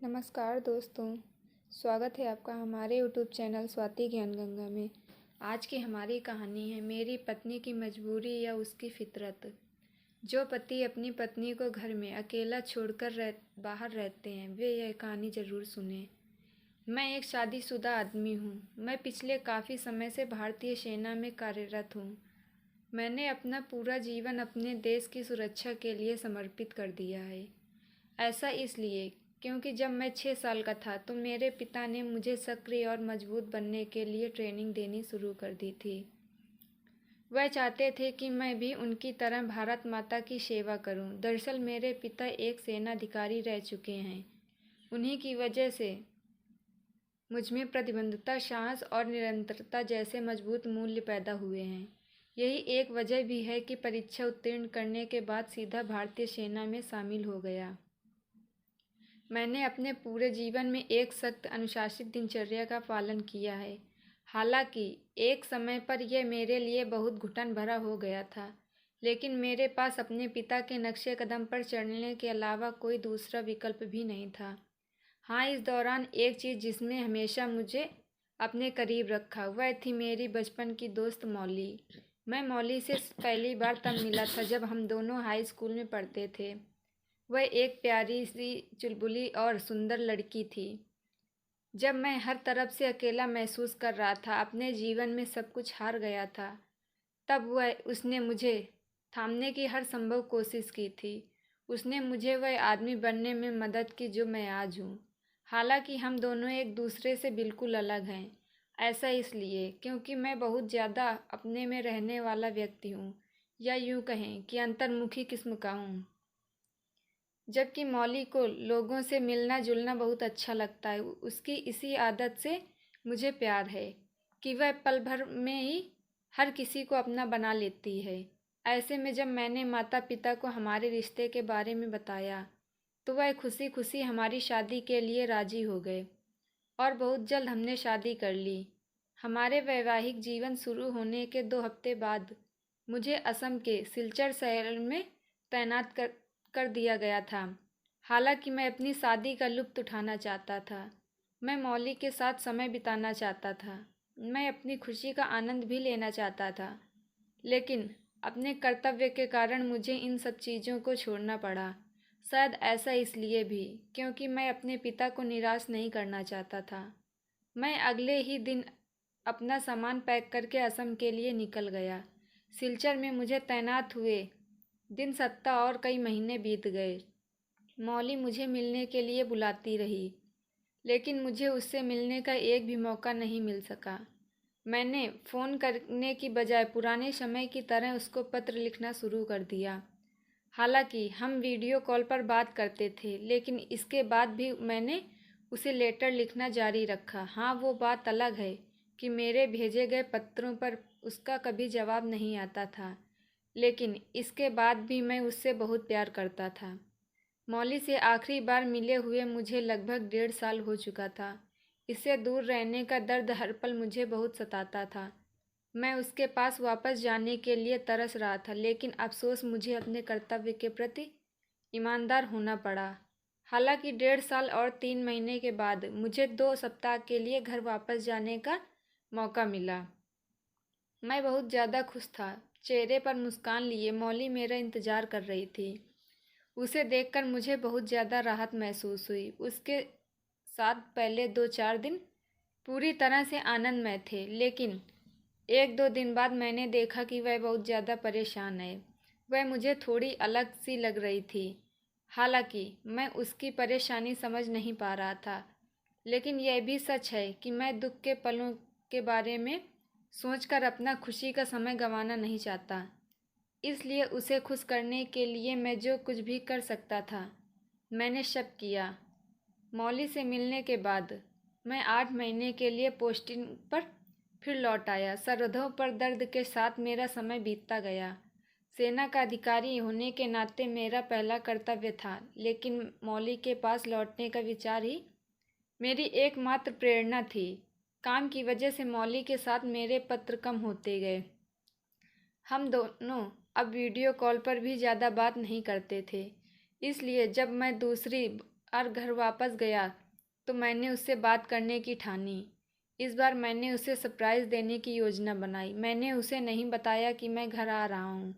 नमस्कार दोस्तों, स्वागत है आपका हमारे यूट्यूब चैनल स्वाति ज्ञान गंगा में। आज की हमारी कहानी है मेरी पत्नी की मजबूरी या उसकी फितरत। जो पति अपनी पत्नी को घर में अकेला छोड़कर बाहर रहते हैं वे यह कहानी ज़रूर सुने। मैं एक शादीशुदा आदमी हूँ। मैं पिछले काफ़ी समय से भारतीय सेना में कार्यरत हूँ। मैंने अपना पूरा जीवन अपने देश की सुरक्षा के लिए समर्पित कर दिया है। ऐसा इसलिए क्योंकि जब मैं 6 साल का था तो मेरे पिता ने मुझे सक्रिय और मजबूत बनने के लिए ट्रेनिंग देनी शुरू कर दी थी। वह चाहते थे कि मैं भी उनकी तरह भारत माता की सेवा करूं। दरअसल मेरे पिता एक सेनाधिकारी रह चुके हैं। उन्हीं की वजह से मुझमें प्रतिबद्धता, साहस और निरंतरता जैसे मजबूत मूल्य पैदा हुए हैं। यही एक वजह भी है कि परीक्षा उत्तीर्ण करने के बाद सीधा भारतीय सेना में शामिल हो गया। मैंने अपने पूरे जीवन में एक सख्त अनुशासित दिनचर्या का पालन किया है। हालांकि एक समय पर यह मेरे लिए बहुत घुटन भरा हो गया था, लेकिन मेरे पास अपने पिता के नक्शे कदम पर चलने के अलावा कोई दूसरा विकल्प भी नहीं था। हाँ, इस दौरान एक चीज़ जिसने हमेशा मुझे अपने करीब रखा वह थी मेरी बचपन की दोस्त मौली। मैं मौली से पहली बार तब मिला था जब हम दोनों हाई स्कूल में पढ़ते थे। वह एक प्यारी सी चुलबुली और सुंदर लड़की थी। जब मैं हर तरफ से अकेला महसूस कर रहा था, अपने जीवन में सब कुछ हार गया था, तब उसने मुझे थामने की हर संभव कोशिश की थी। उसने मुझे वह आदमी बनने में मदद की जो मैं आज हूँ। हालांकि हम दोनों एक दूसरे से बिल्कुल अलग हैं। ऐसा इसलिए क्योंकि मैं बहुत ज़्यादा अपने में रहने वाला व्यक्ति हूँ, या यूँ कहें कि अंतर्मुखी किस्म का हूँ, जबकि मौली को लोगों से मिलना जुलना बहुत अच्छा लगता है। उसकी इसी आदत से मुझे प्यार है कि वह पल भर में ही हर किसी को अपना बना लेती है। ऐसे में जब मैंने माता पिता को हमारे रिश्ते के बारे में बताया तो वह खुशी खुशी हमारी शादी के लिए राजी हो गए और बहुत जल्द हमने शादी कर ली। हमारे वैवाहिक जीवन शुरू होने के 2 हफ्ते बाद मुझे असम के सिलचर शहर में तैनात कर दिया गया था। हालांकि मैं अपनी शादी का लुत्फ़ उठाना चाहता था। मैं मौली के साथ समय बिताना चाहता था। मैं अपनी खुशी का आनंद भी लेना चाहता था। लेकिन अपने कर्तव्य के कारण मुझे इन सब चीज़ों को छोड़ना पड़ा। शायद ऐसा इसलिए भी क्योंकि मैं अपने पिता को निराश नहीं करना चाहता था। मैं अगले ही दिन अपना सामान पैक करके असम के लिए निकल गया। सिलचर में मुझे तैनात हुए दिन, सप्ताह और कई महीने बीत गए। मौली मुझे मिलने के लिए बुलाती रही, लेकिन मुझे उससे मिलने का एक भी मौका नहीं मिल सका। मैंने फ़ोन करने की बजाय पुराने समय की तरह उसको पत्र लिखना शुरू कर दिया। हालांकि हम वीडियो कॉल पर बात करते थे, लेकिन इसके बाद भी मैंने उसे लेटर लिखना जारी रखा। हाँ, वो बात अलग है कि मेरे भेजे गए पत्रों पर उसका कभी जवाब नहीं आता था, लेकिन इसके बाद भी मैं उससे बहुत प्यार करता था। मौली से आखिरी बार मिले हुए मुझे लगभग 1.5 साल हो चुका था। इससे दूर रहने का दर्द हर पल मुझे बहुत सताता था। मैं उसके पास वापस जाने के लिए तरस रहा था, लेकिन अफसोस मुझे अपने कर्तव्य के प्रति ईमानदार होना पड़ा। हालांकि 1.5 साल और 3 महीने के बाद मुझे 2 सप्ताह के लिए घर वापस जाने का मौका मिला। मैं बहुत ज़्यादा खुश था। चेहरे पर मुस्कान लिए मौली मेरा इंतज़ार कर रही थी। उसे देखकर मुझे बहुत ज़्यादा राहत महसूस हुई। उसके साथ पहले 2-4 दिन पूरी तरह से आनंदमय थे, लेकिन 1-2 दिन बाद मैंने देखा कि वह बहुत ज़्यादा परेशान है। वह मुझे थोड़ी अलग सी लग रही थी। हालांकि मैं उसकी परेशानी समझ नहीं पा रहा था, लेकिन यह भी सच है कि मैं दुख के पलों के बारे में सोचकर अपना खुशी का समय गंवाना नहीं चाहता। इसलिए उसे खुश करने के लिए मैं जो कुछ भी कर सकता था मैंने सब किया। मौली से मिलने के बाद मैं 8 महीने के लिए पोस्टिंग पर फिर लौट आया। सरहदों पर दर्द के साथ मेरा समय बीतता गया। सेना का अधिकारी होने के नाते मेरा पहला कर्तव्य था, लेकिन मौली के पास लौटने का विचार ही मेरी एकमात्र प्रेरणा थी। काम की वजह से मौली के साथ मेरे पत्र कम होते गए। हम दोनों अब वीडियो कॉल पर भी ज़्यादा बात नहीं करते थे। इसलिए जब मैं दूसरी और घर वापस गया तो मैंने उससे बात करने की ठानी। इस बार मैंने उसे सरप्राइज़ देने की योजना बनाई। मैंने उसे नहीं बताया कि मैं घर आ रहा हूँ।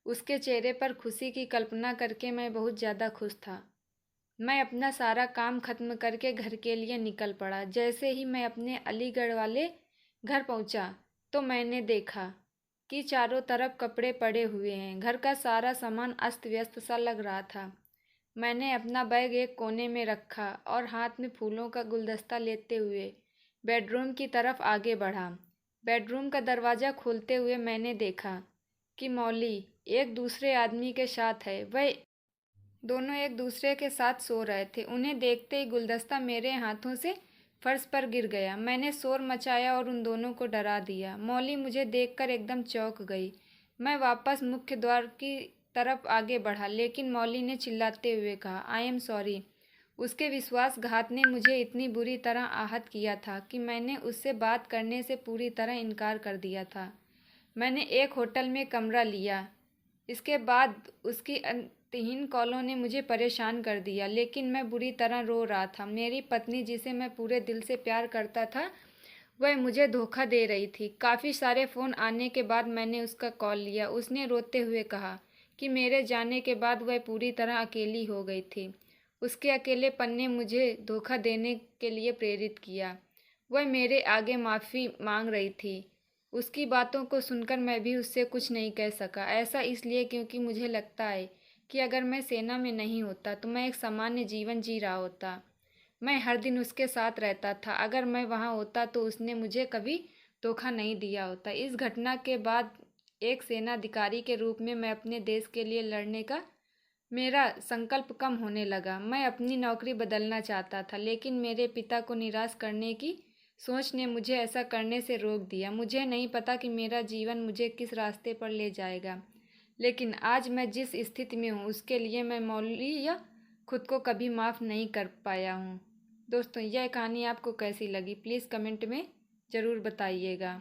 उसके चेहरे पर खुशी की कल्पना करके मैं बहुत ज़्यादा खुश था। मैं अपना सारा काम खत्म करके घर के लिए निकल पड़ा। जैसे ही मैं अपने अलीगढ़ वाले घर पहुंचा तो मैंने देखा कि चारों तरफ कपड़े पड़े हुए हैं। घर का सारा सामान अस्त व्यस्त सा लग रहा था। मैंने अपना बैग एक कोने में रखा और हाथ में फूलों का गुलदस्ता लेते हुए बेडरूम की तरफ आगे बढ़ा। बेडरूम का दरवाज़ा खोलते हुए मैंने देखा कि मौली एक दूसरे आदमी के साथ है। वह दोनों एक दूसरे के साथ सो रहे थे। उन्हें देखते ही गुलदस्ता मेरे हाथों से फर्श पर गिर गया। मैंने शोर मचाया और उन दोनों को डरा दिया। मौली मुझे देखकर एकदम चौंक गई। मैं वापस मुख्य द्वार की तरफ आगे बढ़ा, लेकिन मौली ने चिल्लाते हुए कहा, आई एम सॉरी। उसके विश्वासघात ने मुझे इतनी बुरी तरह आहत किया था कि मैंने उससे बात करने से पूरी तरह इनकार कर दिया था। मैंने एक होटल में कमरा लिया। इसके बाद उसकी अंतहीन कॉलों ने मुझे परेशान कर दिया, लेकिन मैं बुरी तरह रो रहा था। मेरी पत्नी, जिसे मैं पूरे दिल से प्यार करता था, वह मुझे धोखा दे रही थी। काफ़ी सारे फ़ोन आने के बाद मैंने उसका कॉल लिया। उसने रोते हुए कहा कि मेरे जाने के बाद वह पूरी तरह अकेली हो गई थी। उसके अकेलेपन ने मुझे धोखा देने के लिए प्रेरित किया। वह मेरे आगे माफ़ी मांग रही थी। उसकी बातों को सुनकर मैं भी उससे कुछ नहीं कह सका। ऐसा इसलिए क्योंकि मुझे लगता है कि अगर मैं सेना में नहीं होता तो मैं एक सामान्य जीवन जी रहा होता। मैं हर दिन उसके साथ रहता था। अगर मैं वहाँ होता तो उसने मुझे कभी धोखा नहीं दिया होता। इस घटना के बाद एक सेनाधिकारी के रूप में मैं अपने देश के लिए लड़ने का मेरा संकल्प कम होने लगा। मैं अपनी नौकरी बदलना चाहता था, लेकिन मेरे पिता को निराश करने की सोच ने मुझे ऐसा करने से रोक दिया। मुझे नहीं पता कि मेरा जीवन मुझे किस रास्ते पर ले जाएगा, लेकिन आज मैं जिस स्थिति में हूँ उसके लिए मैं मौली या खुद को कभी माफ़ नहीं कर पाया हूँ। दोस्तों, यह कहानी आपको कैसी लगी प्लीज़ कमेंट में ज़रूर बताइएगा।